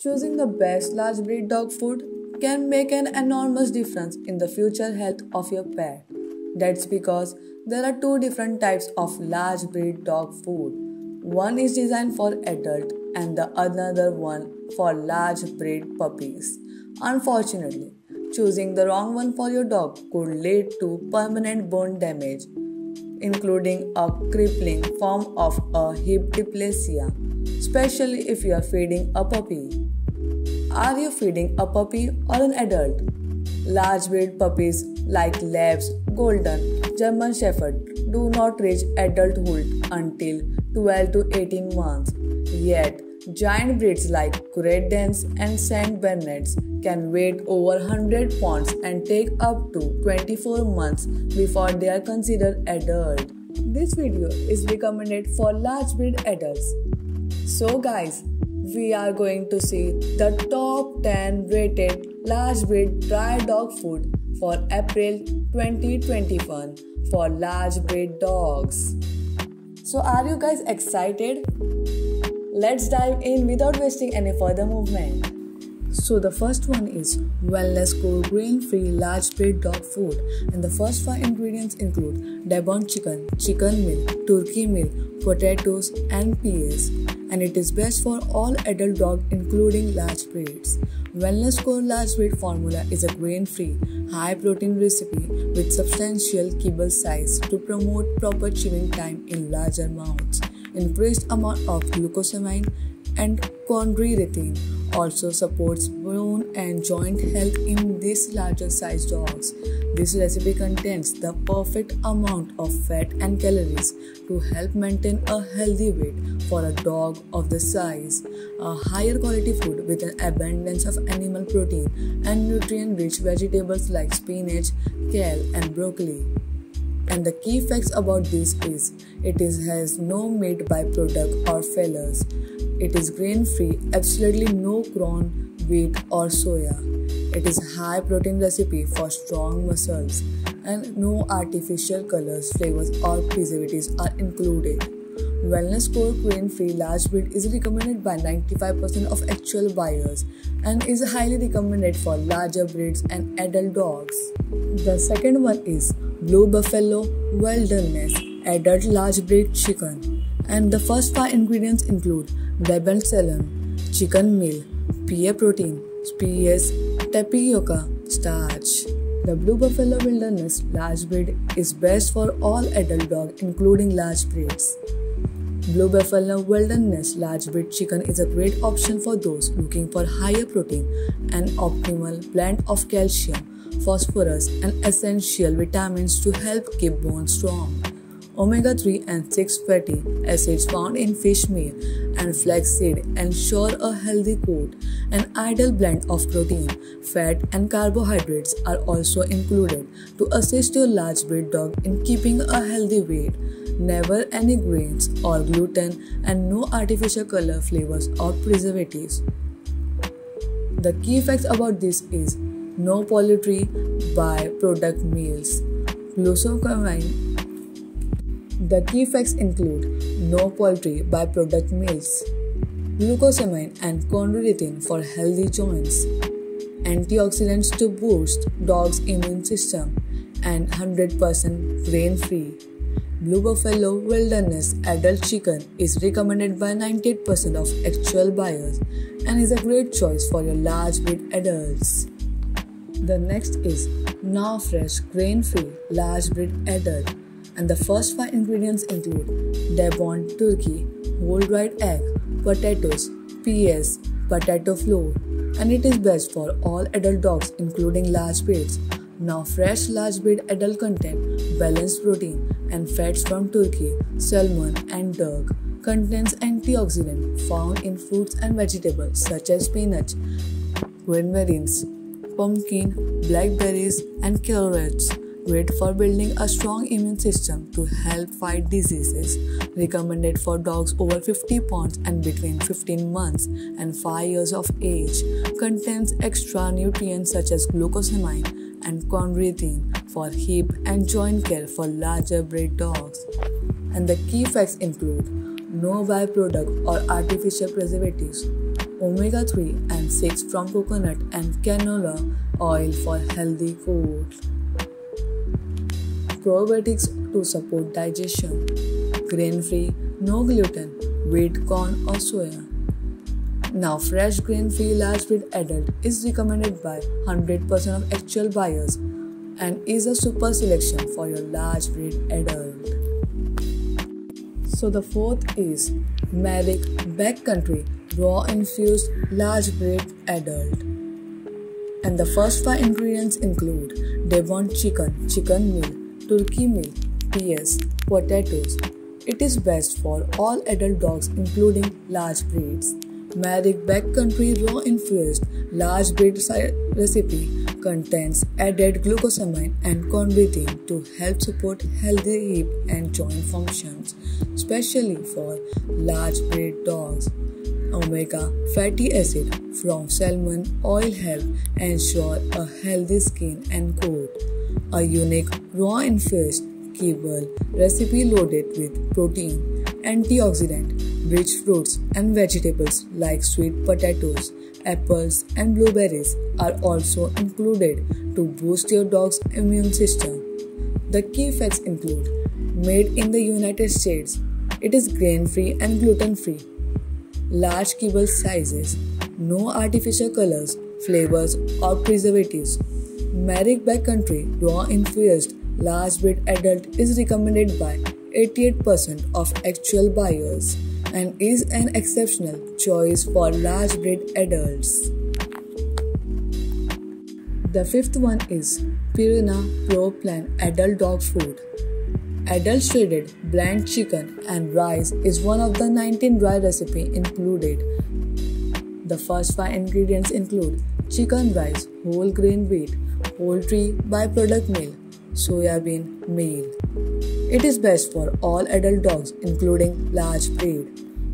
Choosing the best large breed dog food can make an enormous difference in the future health of your pet. That's because there are two different types of large breed dog food. One is designed for adult and the another one for large breed puppies. Unfortunately, choosing the wrong one for your dog could lead to permanent bone damage, including a crippling form of a hip dysplasia, especially if you are feeding a puppy. Are you feeding a puppy or an adult? Large breed puppies like Labs, Golden, German Shepherd do not reach adulthood until 12 to 18 months. Yet, giant breeds like Great Danes and Saint Bernards can weigh over 100 pounds and take up to 24 months before they are considered adult. This video is recommended for large breed adults. So guys, we are going to see the top 10 rated large breed dry dog food for April 2021 for large breed dogs. So are you guys excited? Let's dive in without wasting any further movement. So the first one is Wellness Core grain-free large breed dog food, and the first 5 ingredients include Devon chicken, chicken meal, turkey meal, potatoes and peas, and it is best for all adult dogs including large breeds. Wellness Core large breed formula is a grain-free, high-protein recipe with substantial kibble size to promote proper chewing time in larger mouths. Increased amount of glucosamine and chondroitin also supports bone and joint health in these larger sized dogs. This recipe contains the perfect amount of fat and calories to help maintain a healthy weight for a dog of this size. A higher quality food with an abundance of animal protein and nutrient-rich vegetables like spinach, kale and broccoli. And the key facts about this is has no meat byproduct or fillers. It is grain-free, absolutely no corn, wheat or soya. It is a high protein recipe for strong muscles and no artificial colors, flavors or preservatives are included. Wellness Core grain-free large breed is recommended by 95% of actual buyers and is highly recommended for larger breeds and adult dogs. The second one is Blue Buffalo Wilderness Adult Large Breed Chicken, and the first 5 ingredients include Devon salmon, chicken meal, pea protein, peas, tapioca, starch. The Blue Buffalo Wilderness Large Breed is best for all adult dogs including large breeds. Blue Buffalo Wilderness Large Breed Chicken is a great option for those looking for higher protein and optimal blend of calcium, phosphorus and essential vitamins to help keep bones strong. Omega-3 and 6 fatty acids found in fish meal and flaxseed ensure a healthy coat. An ideal blend of protein, fat and carbohydrates are also included to assist your large breed dog in keeping a healthy weight. Never any grains or gluten and no artificial color, flavors or preservatives. The key facts about this is no poultry by-product meals, glucosamine. The key facts include no poultry by-product meals, glucosamine and chondroitin for healthy joints, antioxidants to boost dog's immune system, and 100% grain-free. Blue Buffalo Wilderness Adult Chicken is recommended by 98% of actual buyers and is a great choice for your large breed adults. The next is Now Fresh Grain-Free Large Breed Adult, and the first 5 ingredients include Devon turkey, whole dried egg, potatoes, peas, potato flour, and it is best for all adult dogs including large breeds. Now Fresh Large Breed Adult contain balanced protein and fats from turkey, salmon and duck. Contains antioxidants found in fruits and vegetables such as spinach, greenberries, pumpkin, blackberries and carrots. Great for building a strong immune system to help fight diseases. Recommended for dogs over 50 pounds and between 15 months and 5 years of age. Contains extra nutrients such as glucosamine and chondroitin for hip and joint care for larger breed dogs. And the key facts include no byproduct or artificial preservatives, omega-3 and 6 from coconut and canola oil for healthy coat, probiotics to support digestion, grain-free, no gluten, wheat, corn or soya. Now fresh grain-free large breed adult is recommended by 100% of actual buyers and is a super selection for your large breed adult. So the fourth is Merrick Backcountry Raw Infused Large Breed Adult. And the first 5 ingredients include Devon chicken, chicken meal, turkey meal, peas, potatoes. It is best for all adult dogs including large breeds. Merrick Backcountry Raw Infused Large Breed recipe contains added glucosamine and chondroitin to help support healthy hip and joint functions, especially for large breed dogs. Omega fatty acid from salmon oil help ensure a healthy skin and coat. A unique raw infused kibble recipe loaded with protein, antioxidant, rich fruits and vegetables like sweet potatoes, apples and blueberries are also included to boost your dog's immune system. The key facts include made in the United States, it is grain-free and gluten-free, large kibble sizes, no artificial colors, flavors or preservatives. Merrick Backcountry Raw Infused Large Breed Adult is recommended by 88% of actual buyers and is an exceptional choice for large breed adults. The fifth one is Purina Pro Plan Adult Dog Food. Adult shredded bland chicken and rice is one of the 19 dry recipes included. The first 5 ingredients include chicken rice, whole grain wheat, poultry byproduct meal, soybean meal. It is best for all adult dogs including large breed.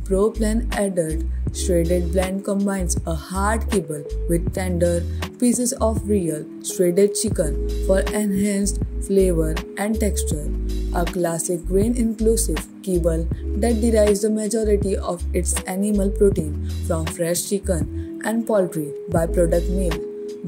Pro Plan Adult Shredded Blend combines a hard kibble with tender pieces of real shredded chicken for enhanced flavor and texture. A classic grain-inclusive kibble that derives the majority of its animal protein from fresh chicken and poultry byproduct meal.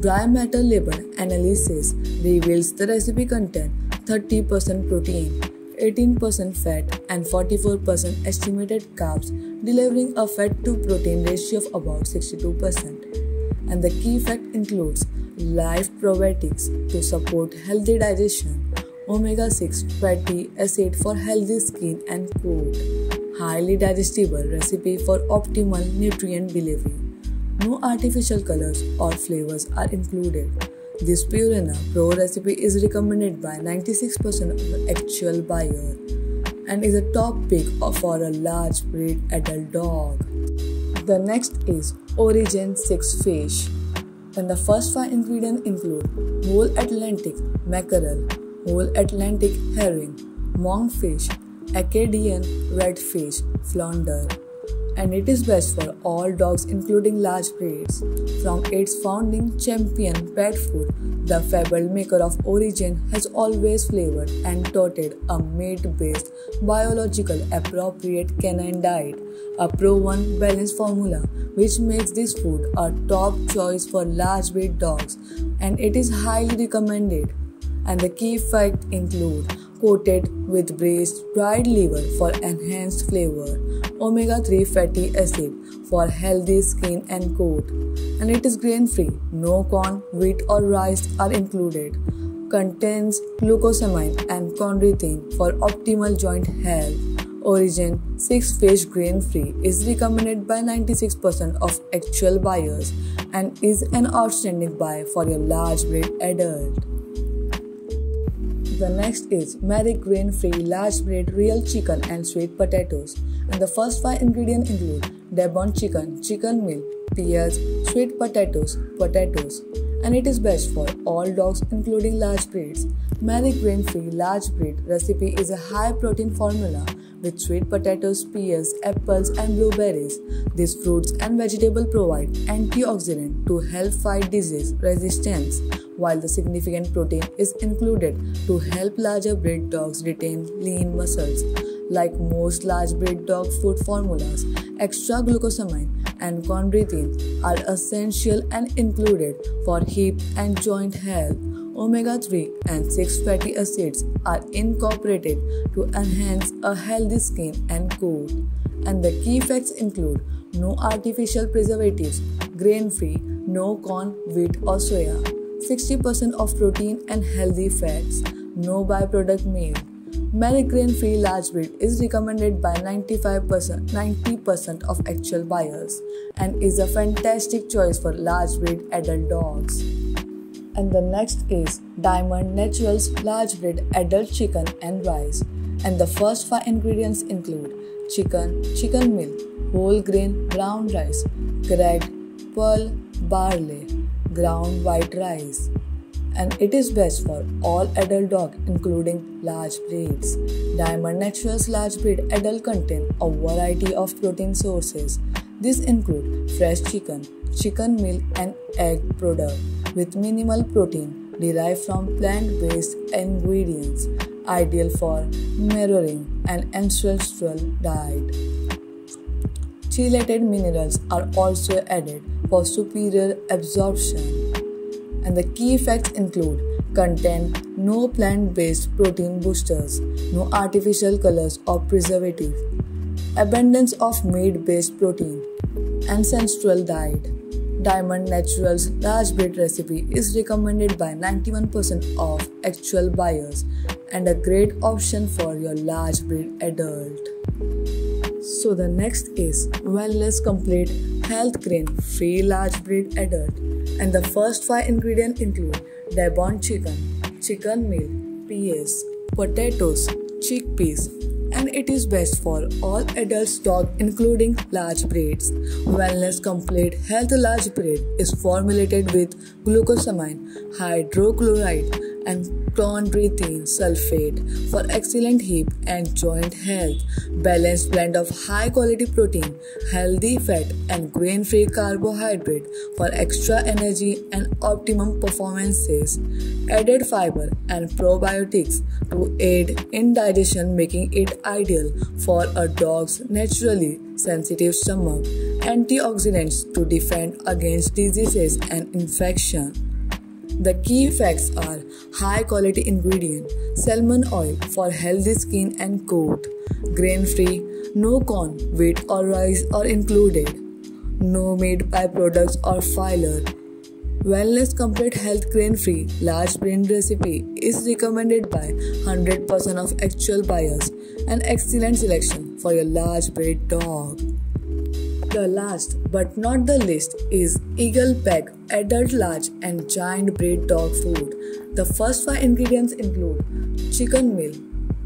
Dry matter label analysis reveals the recipe contains 30% protein, 18% fat and 44% estimated carbs, delivering a fat to protein ratio of about 62%. And the key fact includes live probiotics to support healthy digestion, omega-6 fatty acid for healthy skin and coat, highly digestible recipe for optimal nutrient delivery. No artificial colors or flavors are included. This Purina Pro recipe is recommended by 96% of the actual buyer and is a top pick for a large breed adult dog. The next is Origin 6 Fish. And the first 5 ingredients include whole Atlantic mackerel, whole Atlantic herring, monkfish, Acadian redfish, flounder. And it is best for all dogs including large breeds. From its founding champion pet food, the fabled maker of Origin has always flavored and touted a meat-based, biological appropriate canine diet, a Pro-1 balanced formula which makes this food a top choice for large breed dogs, and it is highly recommended. And the key facts include coated with braised dried liver for enhanced flavor, omega-3 fatty acid for healthy skin and coat, and it is grain-free, no corn, wheat or rice are included, contains glucosamine and chondroitin for optimal joint health. Origin 6 Fish grain-free is recommended by 96% of actual buyers and is an outstanding buy for your large breed adult. The next is Merrick grain-free large breed real chicken and sweet potatoes, and the first 5 ingredients include Devon chicken, chicken meal, peas, sweet potatoes, and it is best for all dogs including large breeds. Merrick grain-free large breed recipe is a high-protein formula with sweet potatoes, peas, apples, and blueberries. These fruits and vegetables provide antioxidants to help fight disease resistance, while the significant protein is included to help larger breed dogs retain lean muscles. Like most large breed dog food formulas, extra glucosamine and chondroitin are essential and included for hip and joint health. Omega-3 and 6 fatty acids are incorporated to enhance a healthy skin and coat. And the key facts include no artificial preservatives, grain-free, no corn, wheat or soya, 60% of protein and healthy fats, no byproduct meal. Milk grain-free large breed is recommended by 90% of actual buyers and is a fantastic choice for large breed adult dogs. And the next is Diamond Naturals large breed adult chicken and rice. And the first 5 ingredients include chicken meal, whole grain brown rice, cracked pearl barley, ground white rice. And it is best for all adult dogs including large breeds. Diamond Naturals large breed adult contain a variety of protein sources. These include fresh chicken meal and egg product with minimal protein derived from plant-based ingredients, ideal for mirroring an ancestral diet. Chelated minerals are also added for superior absorption. And the key facts include contain no plant-based protein boosters, no artificial colors or preservatives, abundance of meat-based protein, ancestral diet. Diamond Naturals large breed recipe is recommended by 91% of actual buyers and a great option for your large breed adult. So the next is Wellness Complete Health Grain Free Large Breed Adult. And the first 5 ingredients include Devon chicken meal, peas, potatoes, chickpeas, and it is best for all adult dogs including large breeds. Wellness Complete Health Large Breed is formulated with glucosamine, hydrochloride, and chondroitin sulfate for excellent hip and joint health, balanced blend of high quality protein, healthy fat and grain-free carbohydrate for extra energy and optimum performances, added fiber and probiotics to aid in digestion, making it ideal for a dog's naturally sensitive stomach, antioxidants to defend against diseases and infection. The key facts are high quality ingredient, salmon oil for healthy skin and coat, grain free, no corn, wheat or rice are included, no meat byproducts or filler. Wellness Complete Health Grain Free Large Breed recipe is recommended by 100% of actual buyers, an excellent selection for your large breed dog. The last but not the least is Eagle Pack Adult Large and Giant Breed Dog Food. The first 5 ingredients include chicken meal,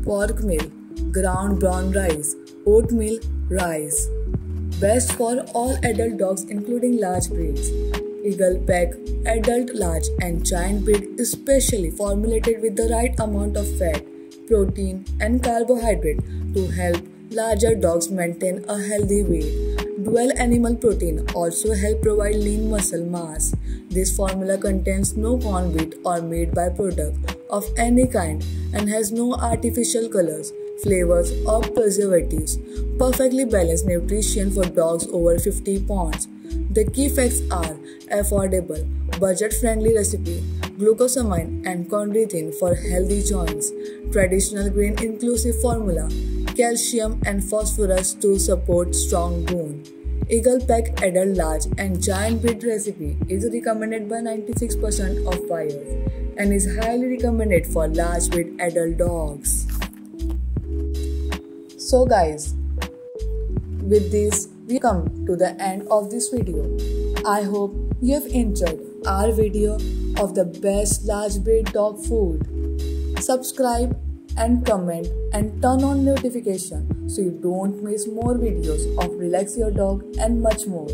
pork meal, ground brown rice, oatmeal, rice. Best for all adult dogs including large breeds. Eagle Pack Adult Large and Giant Breed is specially formulated with the right amount of fat, protein and carbohydrate to help larger dogs maintain a healthy weight. Dual animal protein also help provide lean muscle mass. This formula contains no corn, wheat or meat byproduct of any kind and has no artificial colors, flavors or preservatives. Perfectly balanced nutrition for dogs over 50 pounds. The key facts are affordable, budget-friendly recipe, glucosamine and chondroitin for healthy joints, traditional grain-inclusive formula, calcium and phosphorus to support strong bone. Eagle Pack Adult Large and Giant Breed recipe is recommended by 96% of buyers and is highly recommended for large breed adult dogs. So guys, with this we come to the end of this video. I hope you have enjoyed our video of the best large breed dog food. Subscribe and comment and turn on notification so you don't miss more videos of Relax Your Dog and much more.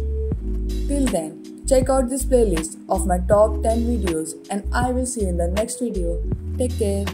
Till then, check out this playlist of my top 10 videos and I will see you in the next video. Take care.